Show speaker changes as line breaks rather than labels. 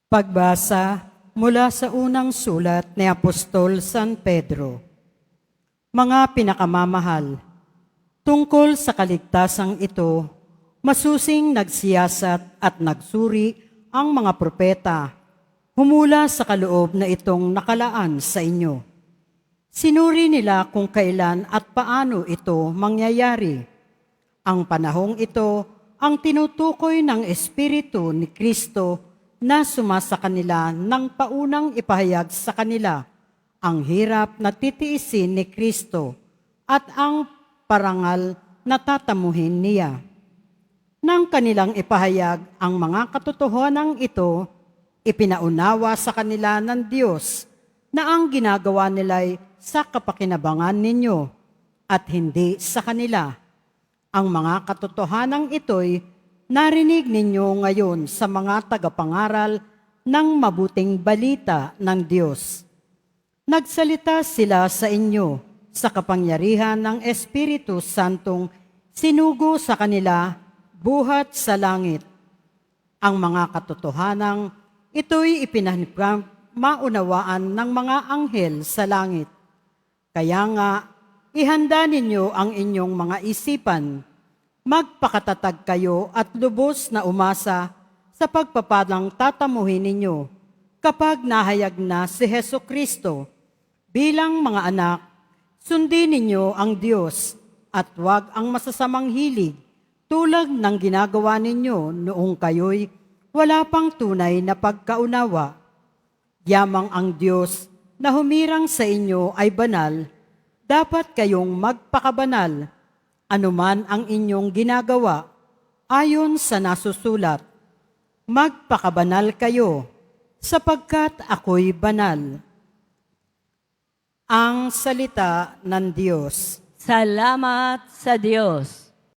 Pagbasa mula sa unang sulat ni Apostol San Pedro. Mga pinakamamahal, tungkol sa kaligtasang ito, masusing nagsiyasat at nagsuri ang mga propeta, humula sa kaloob na itong nakalaan sa inyo. Sinuri nila kung kailan at paano ito mangyayari. Ang panahong ito ang tinutukoy ng Espiritu ni Kristo na sumasa kanila nang paunang ipahayag sa kanila ang hirap na titiisin ni Kristo at ang parangal na tatamuhin niya. Nang kanilang ipahayag ang mga katotohanang ito, ipinaunawa sa kanila ng Diyos na ang ginagawa nila'y sa kapakinabangan ninyo at hindi sa kanila. Ang mga katotohanang ito'y narinig ninyo ngayon sa mga tagapangaral ng mabuting balita ng Diyos. Nagsalita sila sa inyo sa kapangyarihan ng Espiritu Santong sinugo sa kanila buhat sa langit. Ang mga katotohanang ito'y maunawaan ng mga anghel sa langit. Kaya nga, ihanda ninyo ang inyong mga isipan. Magpakatatag kayo at lubos na umasa sa pagpapalang tatamuhin ninyo kapag nahayag na si Hesukristo. Bilang mga anak, sundin ninyo ang Diyos at huwag ang masasamang hilig tulad ng ginagawa ninyo noong kayo'y wala pang tunay na pagkaunawa. Yamang ang Diyos na humirang sa inyo ay banal, dapat kayong magpakabanal anuman ang inyong ginagawa, ayon sa nasusulat, magpakabanal kayo, sapagkat ako'y banal. Ang salita ng Diyos.
Salamat sa Diyos.